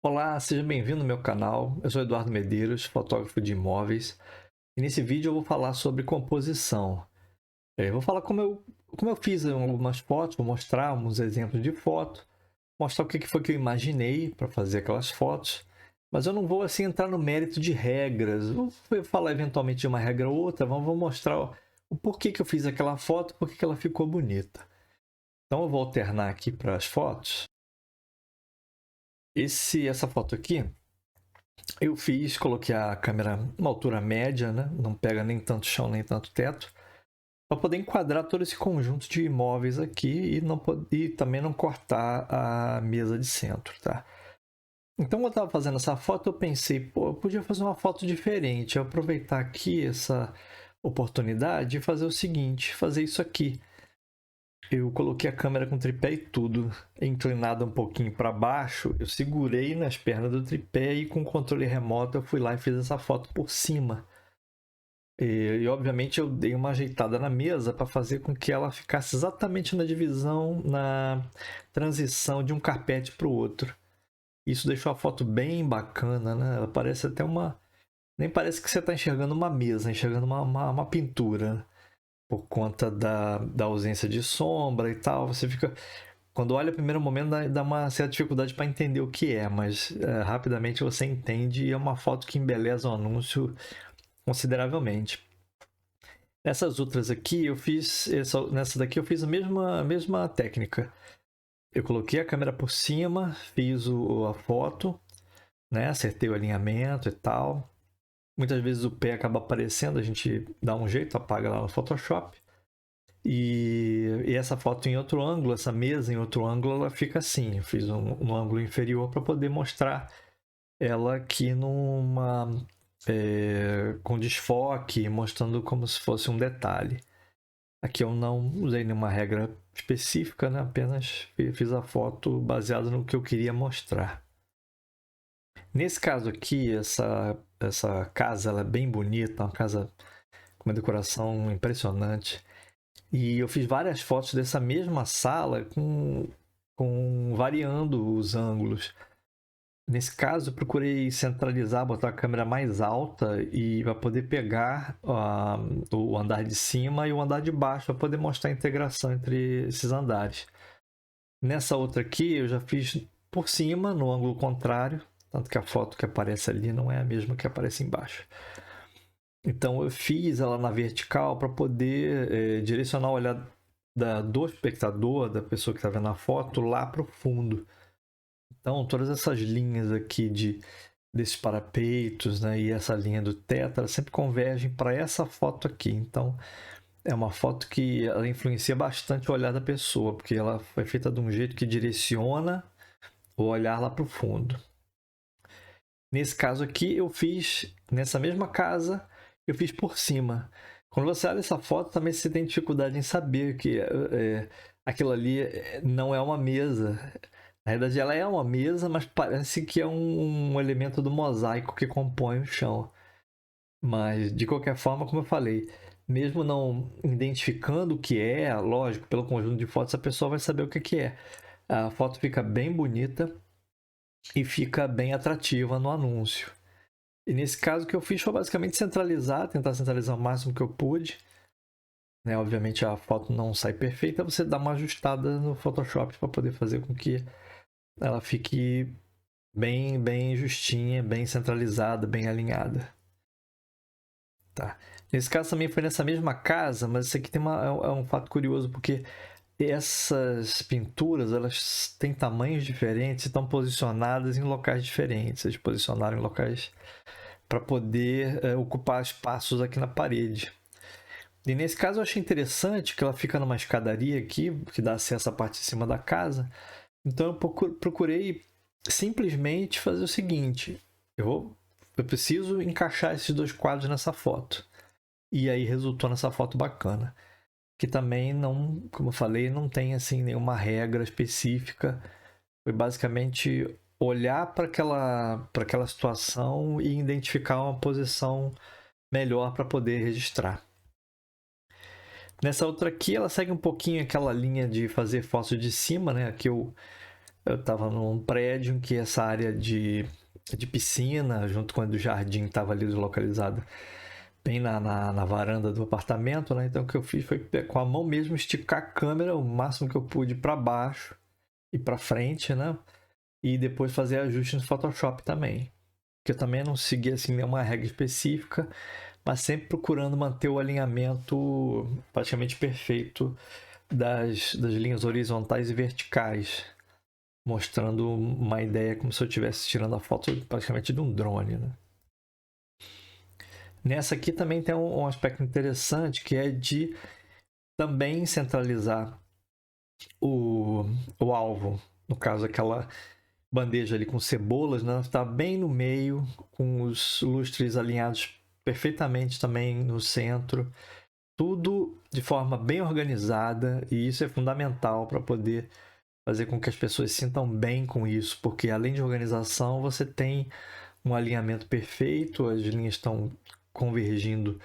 Olá, seja bem-vindo ao meu canal. Eu sou Eduardo Medeiros, fotógrafo de imóveis. E nesse vídeo eu vou falar sobre composição. Eu vou falar como eu fiz algumas fotos, vou mostrar alguns exemplos de foto, mostrar o que foi que eu imaginei para fazer aquelas fotos. Mas eu não vou assim entrar no mérito de regras. Vou falar eventualmente de uma regra ou outra, vou mostrar o porquê que eu fiz aquela foto, porquê que ela ficou bonita. Então eu vou alternar aqui para as fotos. Essa foto aqui eu coloquei a câmera numa altura média, né? Não pega nem tanto chão nem tanto teto, para poder enquadrar todo esse conjunto de imóveis aqui e também não cortar a mesa de centro, tá? Então, quando eu estava fazendo essa foto, eu pensei, pô, eu podia fazer uma foto diferente, eu aproveitar aqui essa oportunidade e fazer o seguinte, fazer isso aqui. Eu coloquei a câmera com tripé e tudo, inclinada um pouquinho para baixo. Eu segurei nas pernas do tripé e com o controle remoto eu fui lá e fiz essa foto por cima. Obviamente eu dei uma ajeitada na mesa para fazer com que ela ficasse exatamente na divisão, na transição de um carpete para o outro. Isso deixou a foto bem bacana, né? Ela parece até uma... Nem parece que você está enxergando uma mesa, enxergando uma pintura, por conta da ausência de sombra e tal. Você fica... Quando olha o primeiro momento dá uma certa dificuldade para entender o que é, mas rapidamente você entende e é uma foto que embeleza o anúncio consideravelmente. Nessas outras aqui nessa daqui eu fiz a mesma técnica. Eu coloquei a câmera por cima, fiz a foto, né? Acertei o alinhamento e tal. Muitas vezes o pé acaba aparecendo, a gente dá um jeito, apaga lá no Photoshop. E essa foto em outro ângulo, essa mesa em outro ângulo, ela fica assim. Eu fiz no ângulo inferior para poder mostrar ela aqui com desfoque, mostrando como se fosse um detalhe. Aqui eu não usei nenhuma regra específica, né? Apenas fiz a foto baseada no que eu queria mostrar. Nesse caso aqui, essa casa ela é bem bonita, uma casa com uma decoração impressionante. E eu fiz várias fotos dessa mesma sala variando os ângulos. Nesse caso, eu procurei centralizar, botar a câmera mais alta e para poder pegar o andar de cima e o andar de baixo, para poder mostrar a integração entre esses andares. Nessa outra aqui, eu já fiz por cima, no ângulo contrário, tanto que a foto que aparece ali não é a mesma que aparece embaixo. Então eu fiz ela na vertical para poder direcionar o olhar do espectador, da pessoa que está vendo a foto, lá para o fundo. Então todas essas linhas aqui desses parapeitos, né, e essa linha do teto, elas sempre convergem para essa foto aqui. Então é uma foto que ela influencia bastante o olhar da pessoa, porque ela foi feita de um jeito que direciona o olhar lá para o fundo. Nesse caso aqui, eu fiz nessa mesma casa, eu fiz por cima. Quando você olha essa foto, também você tem dificuldade em saber que aquilo ali não é uma mesa. Na verdade, ela é uma mesa, mas parece que é um elemento do mosaico que compõe o chão. Mas, de qualquer forma, como eu falei, mesmo não identificando o que é, lógico, pelo conjunto de fotos, a pessoa vai saber o que é. A foto fica bem bonita e fica bem atrativa no anúncio. E nesse caso o que eu fiz foi basicamente tentar centralizar o máximo que eu pude. Né? Obviamente a foto não sai perfeita, você dá uma ajustada no Photoshop para poder fazer com que ela fique bem justinha, bem centralizada, bem alinhada. Tá. Nesse caso também foi nessa mesma casa, mas isso aqui é um fato curioso, porque essas pinturas elas têm tamanhos diferentes e estão posicionadas em locais diferentes. Eles posicionaram em locais para poder ocupar espaços aqui na parede. E nesse caso eu achei interessante que ela fica numa escadaria aqui, que dá acesso à parte de cima da casa. Então eu procurei simplesmente fazer o seguinte: eu preciso encaixar esses dois quadros nessa foto. E aí resultou nessa foto bacana. Que também não, como eu falei, não tem assim nenhuma regra específica. Foi basicamente olhar para aquela situação e identificar uma posição melhor para poder registrar. Nessa outra aqui, ela segue um pouquinho aquela linha de fazer fotos de cima, né? Aqui eu Eu estava num prédio em que essa área de piscina, junto com a do jardim, estava ali localizada bem na varanda do apartamento, né? Então o que eu fiz foi com a mão mesmo esticar a câmera o máximo que eu pude para baixo e para frente, né? E depois fazer ajustes no Photoshop também. Que eu também não segui assim nenhuma regra específica, mas sempre procurando manter o alinhamento praticamente perfeito das linhas horizontais e verticais, mostrando uma ideia como se eu estivesse tirando a foto praticamente de um drone, né? Nessa aqui também tem um aspecto interessante, que é de também centralizar o alvo. No caso, aquela bandeja ali com cebolas, né? Está bem no meio, com os lustres alinhados perfeitamente também no centro. Tudo de forma bem organizada, e isso é fundamental para poder fazer com que as pessoas se sintam bem com isso, porque além de organização, você tem um alinhamento perfeito, as linhas estão convergindo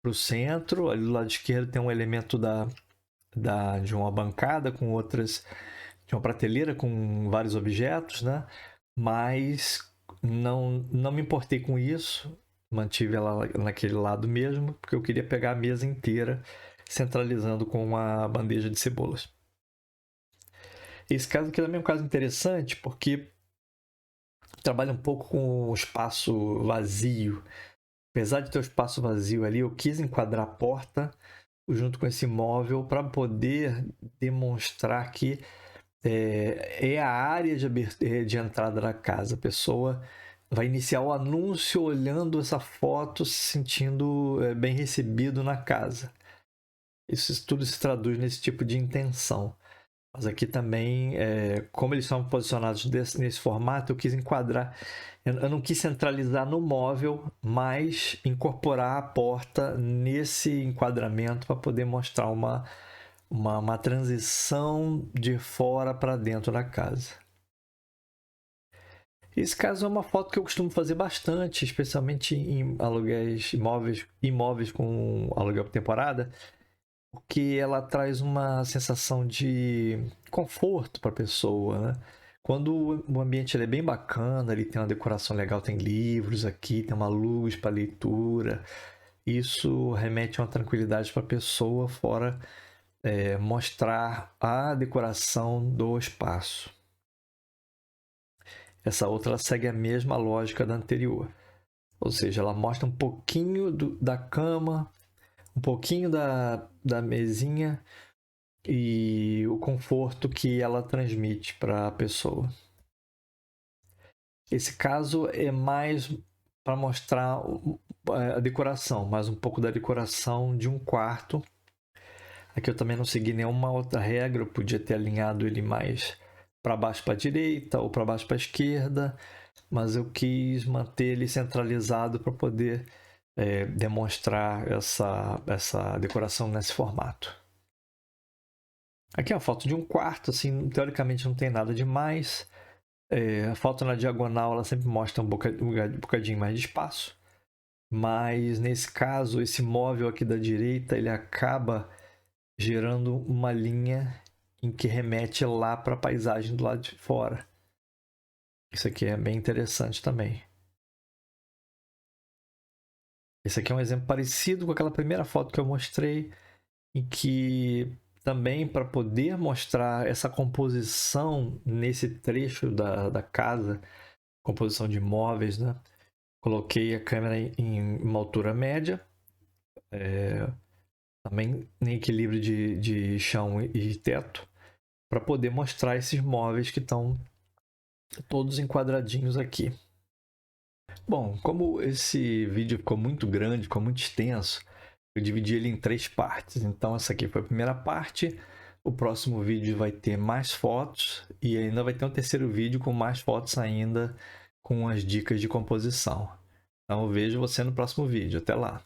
para o centro. Ali do lado esquerdo tem um elemento de uma bancada com outras, de uma prateleira com vários objetos, né? Mas não me importei com isso, mantive ela naquele lado mesmo, porque eu queria pegar a mesa inteira, centralizando com uma bandeja de cebolas. Esse caso aqui também é um caso interessante, porque trabalha um pouco com o espaço vazio. Apesar de ter o espaço vazio ali, eu quis enquadrar a porta junto com esse móvel para poder demonstrar que é a área de entrada da casa. A pessoa vai iniciar o anúncio olhando essa foto, se sentindo bem recebido na casa. Isso tudo se traduz nesse tipo de intenção. Mas aqui também, como eles são posicionados nesse formato, eu quis enquadrar. Eu não quis centralizar no móvel, mas incorporar a porta nesse enquadramento para poder mostrar uma transição de fora para dentro da casa. Esse caso é uma foto que eu costumo fazer bastante, especialmente em aluguéis imóveis com aluguel por temporada, porque ela traz uma sensação de conforto para a pessoa, né? Quando o ambiente ele é bem bacana, ele tem uma decoração legal, tem livros aqui, tem uma luz para leitura, isso remete a uma tranquilidade para a pessoa, fora mostrar a decoração do espaço. Essa outra segue a mesma lógica da anterior, ou seja, ela mostra um pouquinho da cama, um pouquinho da mesinha e o conforto que ela transmite para a pessoa. Esse caso é mais para mostrar a decoração, mais um pouco da decoração de um quarto. Aqui eu também não segui nenhuma outra regra, eu podia ter alinhado ele mais para baixo para a direita ou para baixo para a esquerda, mas eu quis manter ele centralizado para poder demonstrar essa decoração nesse formato. Aqui é uma foto de um quarto, assim, teoricamente não tem nada demais. A foto na diagonal ela sempre mostra um bocadinho mais de espaço, mas nesse caso, esse móvel aqui da direita, ele acaba gerando uma linha em que remete lá para a paisagem do lado de fora. Isso aqui é bem interessante também. Esse aqui é um exemplo parecido com aquela primeira foto que eu mostrei, em que também para poder mostrar essa composição nesse trecho da casa, composição de móveis, né? Coloquei a câmera em uma altura média, também em equilíbrio de chão e teto, para poder mostrar esses móveis que estão todos enquadradinhos aqui. Bom, como esse vídeo ficou muito grande, ficou muito extenso, eu dividi ele em 3 partes. Então essa aqui foi a primeira parte. O próximo vídeo vai ter mais fotos e ainda vai ter um terceiro vídeo com mais fotos ainda, com as dicas de composição. Então eu vejo você no próximo vídeo. Até lá!